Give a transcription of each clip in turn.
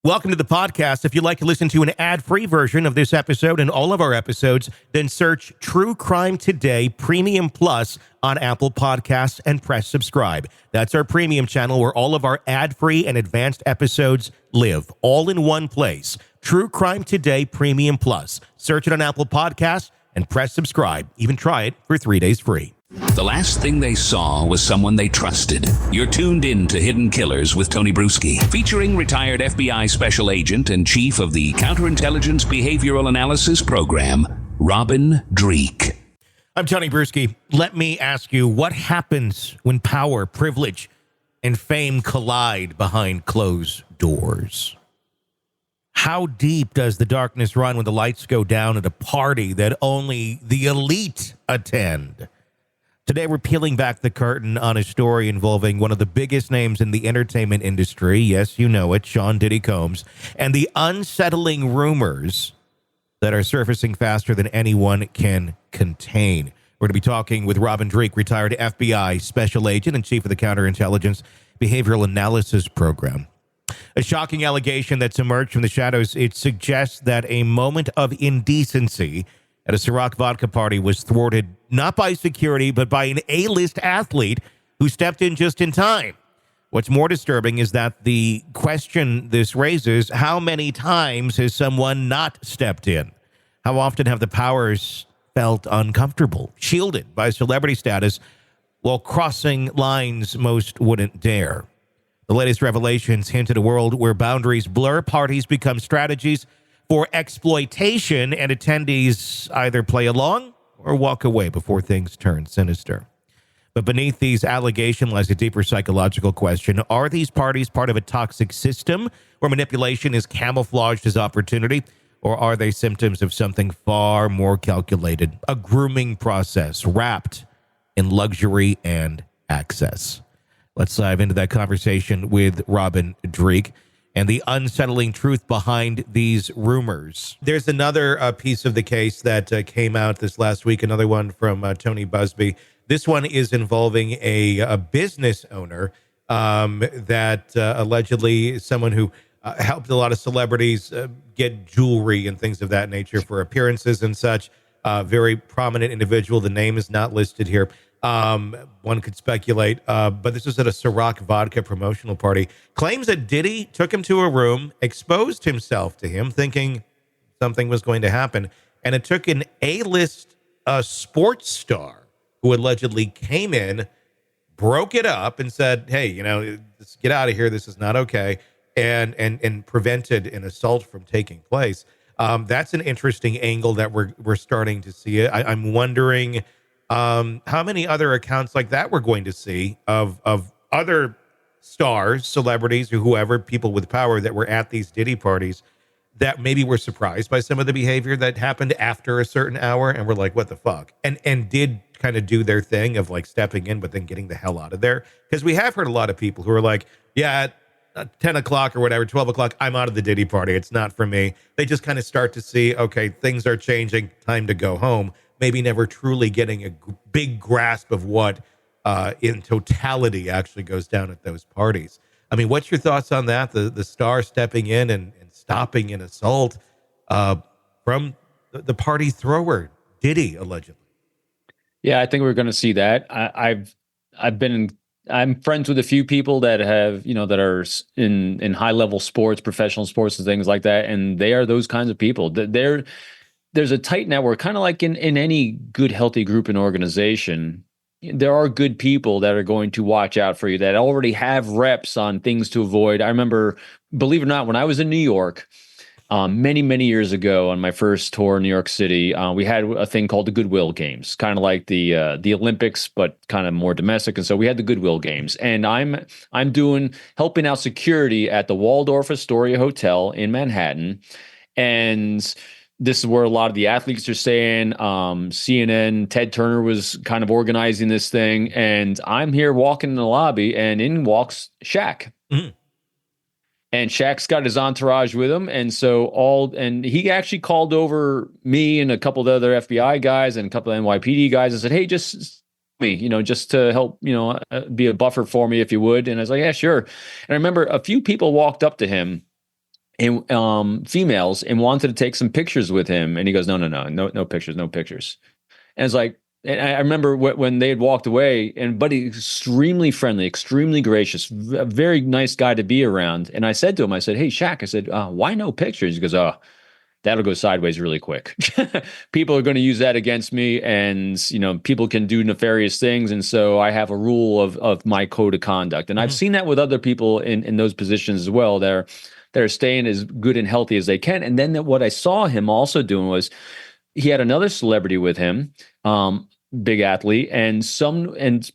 Welcome to the podcast. If you'd like to listen to an ad-free version of this episode and all of our episodes, then search True Crime Today Premium Plus on Apple Podcasts and press subscribe. That's our premium channel where all of our ad-free and advanced episodes live, all in one place. True Crime Today Premium Plus. Search it on Apple Podcasts and press subscribe. Even try it for 3 days free. The last thing they saw was someone they trusted. You're tuned in to Hidden Killers with Tony Bruschi, featuring retired FBI Special Agent and Chief of the Counterintelligence Behavioral Analysis Program, Robin Dreeke. I'm Tony Bruschi. Let me ask you, what happens when power, privilege, and fame collide behind closed doors? How deep does the darkness run when the lights go down at a party that only the elite attend? Today, we're peeling back the curtain on a story involving one of the biggest names in the entertainment industry. Yes, you know it, Sean Diddy Combs, and the unsettling rumors that are surfacing faster than anyone can contain. We're going to be talking with Robin Dreeke, retired FBI Special Agent and Chief of the Counterintelligence Behavioral Analysis Program. A shocking allegation that's emerged from the shadows. It suggests that a moment of indecency at a Ciroc Vodka party was thwarted not by security, but by an A-list athlete who stepped in just in time. What's more disturbing is that the question this raises, how many times has someone not stepped in? How often have the powers felt uncomfortable, shielded by celebrity status, while crossing lines most wouldn't dare? The latest revelations hint at a world where boundaries blur, parties become strategies for exploitation, and attendees either play along or walk away before things turn sinister. But beneath these allegations lies a deeper psychological question. Are these parties part of a toxic system where manipulation is camouflaged as opportunity, or are they symptoms of something far more calculated, a grooming process wrapped in luxury and access? Let's dive into that conversation with Robin Dreeke and the unsettling truth behind these rumors. There's another piece of the case that came out this last week, another one from Tony Busby. This one is involving a business owner that allegedly someone who helped a lot of celebrities get jewelry and things of that nature for appearances and such. Very prominent individual. The name is not listed here. One could speculate, but this was at a Ciroc Vodka promotional party. Claims that Diddy took him to a room, exposed himself to him, thinking something was going to happen, and it took an A-list sports star who allegedly came in, broke it up, and said, "Hey, let's get out of here. This is not okay," and prevented an assault from taking place. That's an interesting angle that we're starting to see. I'm wondering how many other accounts like that we're going to see of other stars, celebrities, or whoever, people with power that were at these Diddy parties that maybe were surprised by some of the behavior that happened after a certain hour and were like, what the fuck? And did kind of do their thing of like stepping in, but then getting the hell out of there. Because we have heard a lot of people who are like, yeah, at 10 o'clock or whatever, 12 o'clock, I'm out of the Diddy party. It's not for me. They just kind of start to see, okay, things are changing, time to go home. Maybe never truly getting a big grasp of what in totality actually goes down at those parties. I mean, what's your thoughts on that? The star stepping in and stopping an assault from the party thrower, Diddy, allegedly. Yeah, I think we're going to see that. I'm friends with a few people that have, that are in high level sports, professional sports and things like that. And they are those kinds of people. There's a tight network, kind of like in any good, healthy group and organization. There are good people that are going to watch out for you, that already have reps on things to avoid. I remember, believe it or not, when I was in New York, many, many years ago on my first tour in New York City, we had a thing called the Goodwill Games, kind of like the Olympics, but kind of more domestic. And so we had the Goodwill Games, and I'm helping out security at the Waldorf Astoria Hotel in Manhattan. And this is where a lot of the athletes are staying. CNN, Ted Turner was kind of organizing this thing. And I'm here walking in the lobby, and in walks Shaq. Mm-hmm. And Shaq's got his entourage with him. And and he actually called over me and a couple of the other FBI guys and a couple of NYPD guys and said, hey, just me, just to help, be a buffer for me if you would. And I was like, yeah, sure. And I remember a few people walked up to him and females, and wanted to take some pictures with him. And he goes, no pictures, no pictures. And it's like, and I remember when they had walked away, and Buddy, extremely friendly, extremely gracious, a very nice guy to be around. And I said to him, I said, hey, Shaq, I said, why no pictures? He goes, oh, that'll go sideways really quick. People are going to use that against me, and people can do nefarious things. And so I have a rule of my code of conduct. And I've seen that with other people in those positions as well. They're staying as good and healthy as they can. And then what I saw him also doing was he had another celebrity with him, big athlete, and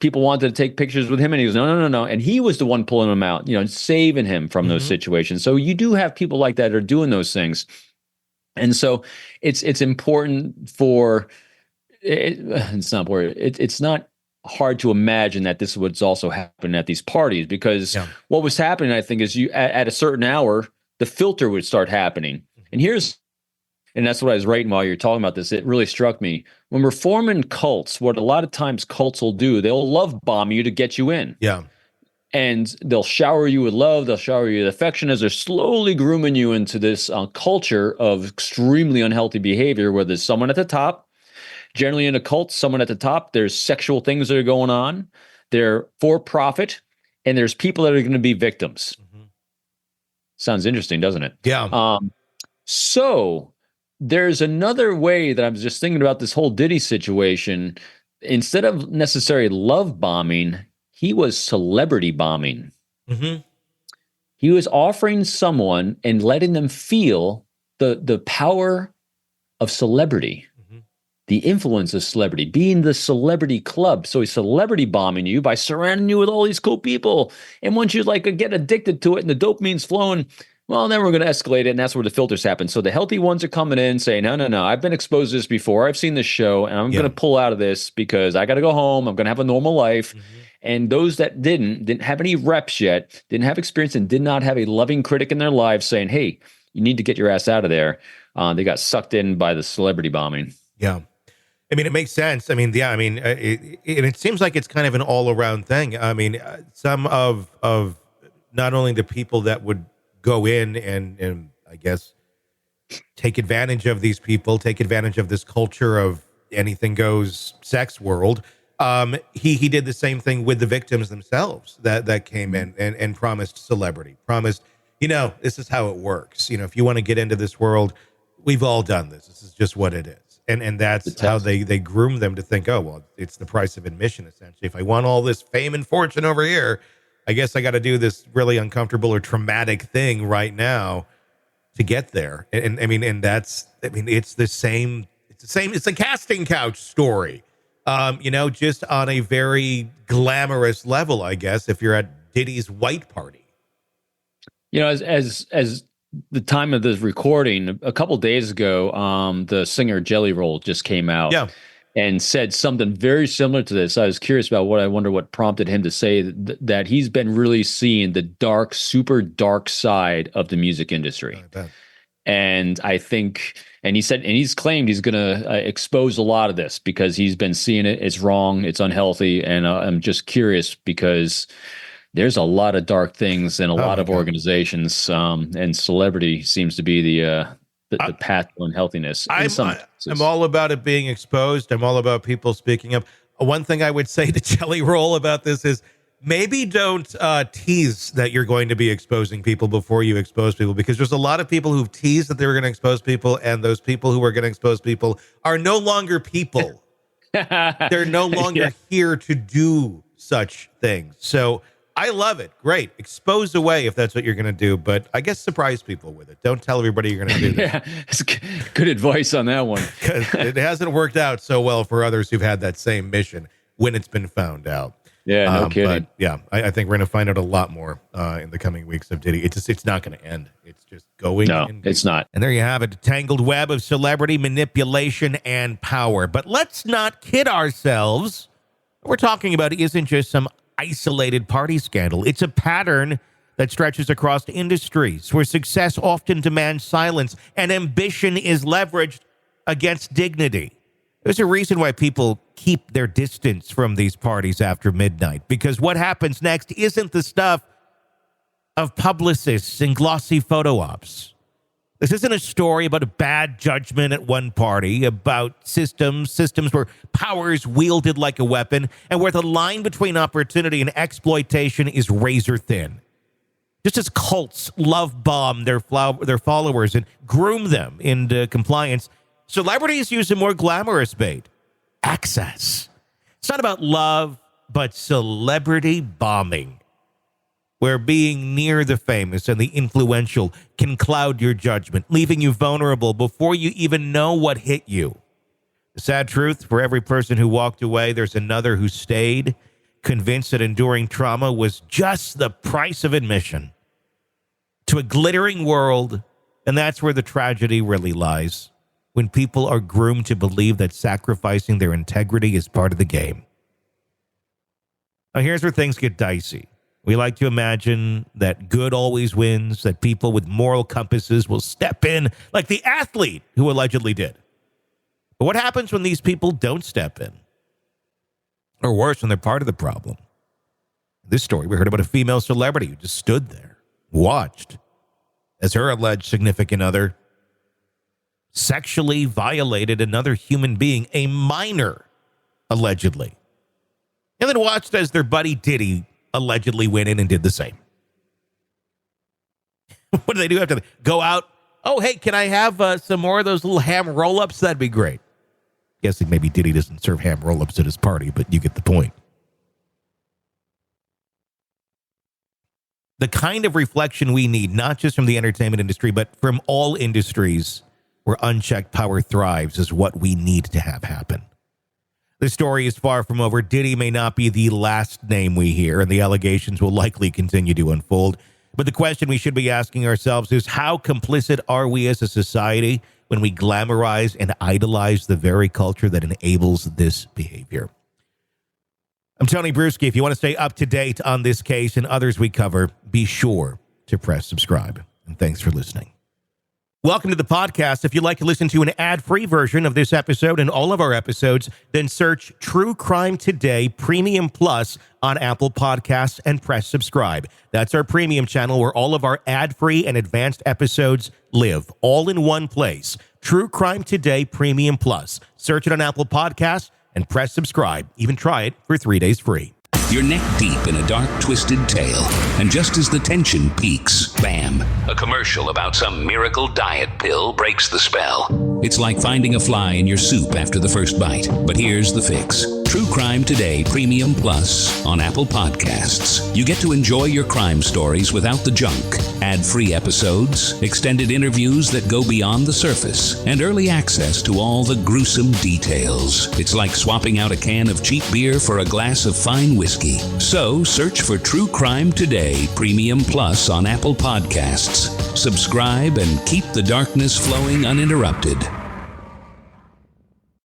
people wanted to take pictures with him, and he goes, no. And he was the one pulling him out, saving him from those situations. So you do have people like that are doing those things. And so it's important for it's not important. It's not hard to imagine that this is what's also happening at these parties, because what was happening, I think, is you at a certain hour, the filter would start happening. And that's what I was writing while you're talking about this. It really struck me. When we're forming cults, what a lot of times cults will do, they'll love bomb you to get you in. Yeah. And they'll shower you with love. They'll shower you with affection as they're slowly grooming you into this culture of extremely unhealthy behavior, where there's someone at the top. Generally in a cult, someone at the top, there's sexual things that are going on. They're for profit, and there's people that are going to be victims. Sounds interesting, doesn't it? Yeah. So there's another way that I'm just thinking about this whole Diddy situation. Instead of necessarily love bombing, he was celebrity bombing. He was offering someone and letting them feel the power of celebrity, the influence of celebrity, being the celebrity club. So he's celebrity bombing you by surrounding you with all these cool people. And once you get addicted to it and the dopamine's flowing, well, then we're going to escalate it, and that's where the filters happen. So the healthy ones are coming in saying, no, I've been exposed to this before. I've seen this show, and I'm going to pull out of this because I got to go home. I'm going to have a normal life. And those that didn't have any reps yet, didn't have experience, and did not have a loving critic in their lives saying, hey, you need to get your ass out of there. They got sucked in by the celebrity bombing. Yeah. I mean, it makes sense. I mean, it seems like it's kind of an all-around thing. I mean, some of not only the people that would go in and I guess take advantage of these people, take advantage of this culture of anything goes sex world. He did the same thing with the victims themselves that came in and promised celebrity, promised, this is how it works. If you want to get into this world, we've all done this. This is just what it is. And that's how they groom them to think, oh, well, it's the price of admission, essentially. If I want all this fame and fortune over here, I guess I got to do this really uncomfortable or traumatic thing right now to get there. And it's the same. It's a casting couch story, just on a very glamorous level, I guess, if you're at Diddy's white party. As the time of this recording, a couple days ago, the singer Jelly Roll just came out. Yeah. And said something very similar to this. I was curious about what prompted him to say that he's been really seeing the dark, super dark side of the music industry. And I think, and he said, and he's claimed he's going to expose a lot of this because he's been seeing it. It's wrong. It's unhealthy. And I'm just curious because there's a lot of dark things in a lot of organizations, and celebrity seems to be the path to unhealthiness. I'm all about it being exposed. I'm all about people speaking up. One thing I would say to Jelly Roll about this is maybe don't tease that you're going to be exposing people before you expose people, because there's a lot of people who've teased that they were going to expose people, and those people who are going to expose people are no longer people. They're no longer here to do such things. So I love it. Great. Expose away if that's what you're going to do, but I guess surprise people with it. Don't tell everybody you're going to do this. Yeah, it's good advice on that one. Because it hasn't worked out so well for others who've had that same mission when it's been found out. Yeah, no kidding. But yeah, I think we're going to find out a lot more in the coming weeks of Diddy. It's not going to end. It's just going. No, it's not. And there you have it, a tangled web of celebrity manipulation and power. But let's not kid ourselves. What we're talking about isn't just some isolated party scandal. It's a pattern that stretches across industries where success often demands silence and ambition is leveraged against dignity. There's a reason why people keep their distance from these parties after midnight, because what happens next isn't the stuff of publicists and glossy photo ops. This isn't a story about a bad judgment at one party, about systems where power is wielded like a weapon, and where the line between opportunity and exploitation is razor thin. Just as cults love bomb their followers and groom them into compliance, celebrities use a more glamorous bait: access. It's not about love, but celebrity bombing, where being near the famous and the influential can cloud your judgment, leaving you vulnerable before you even know what hit you. The sad truth, for every person who walked away, there's another who stayed, convinced that enduring trauma was just the price of admission to a glittering world. And that's where the tragedy really lies, when people are groomed to believe that sacrificing their integrity is part of the game. Now, here's where things get dicey. We like to imagine that good always wins, that people with moral compasses will step in like the athlete who allegedly did. But what happens when these people don't step in? Or worse, when they're part of the problem? This story, we heard about a female celebrity who just stood there, watched, as her alleged significant other sexually violated another human being, a minor, allegedly. And then watched as their buddy Diddy allegedly went in and did the same. What do they do after they go out? Oh, hey, can I have some more of those little ham roll-ups? That'd be great. Guessing maybe Diddy doesn't serve ham roll-ups at his party, but you get the point. The kind of reflection we need, not just from the entertainment industry, but from all industries where unchecked power thrives, is what we need to have happen. The story is far from over. Diddy may not be the last name we hear, and the allegations will likely continue to unfold. But the question we should be asking ourselves is, how complicit are we as a society when we glamorize and idolize the very culture that enables this behavior? I'm Tony Bruschi. If you want to stay up to date on this case and others we cover, be sure to press subscribe. And thanks for listening. Welcome to the podcast. If you'd like to listen to an ad-free version of this episode and all of our episodes, then search True Crime Today Premium Plus on Apple Podcasts and press subscribe. That's our premium channel where all of our ad-free and advanced episodes live, all in one place. True Crime Today Premium Plus. Search it on Apple Podcasts and press subscribe. Even try it for 3 days free. You're neck deep in a dark, twisted tale, and just as the tension peaks, bam, a commercial about some miracle diet pill breaks the spell. It's like finding a fly in your soup after the first bite. But here's the fix. True Crime Today Premium Plus on Apple Podcasts. You get to enjoy your crime stories without the junk. Ad-free episodes, extended interviews that go beyond the surface, and early access to all the gruesome details. It's like swapping out a can of cheap beer for a glass of fine whiskey. So search for True Crime Today Premium Plus on Apple Podcasts. Subscribe and keep the darkness flowing uninterrupted.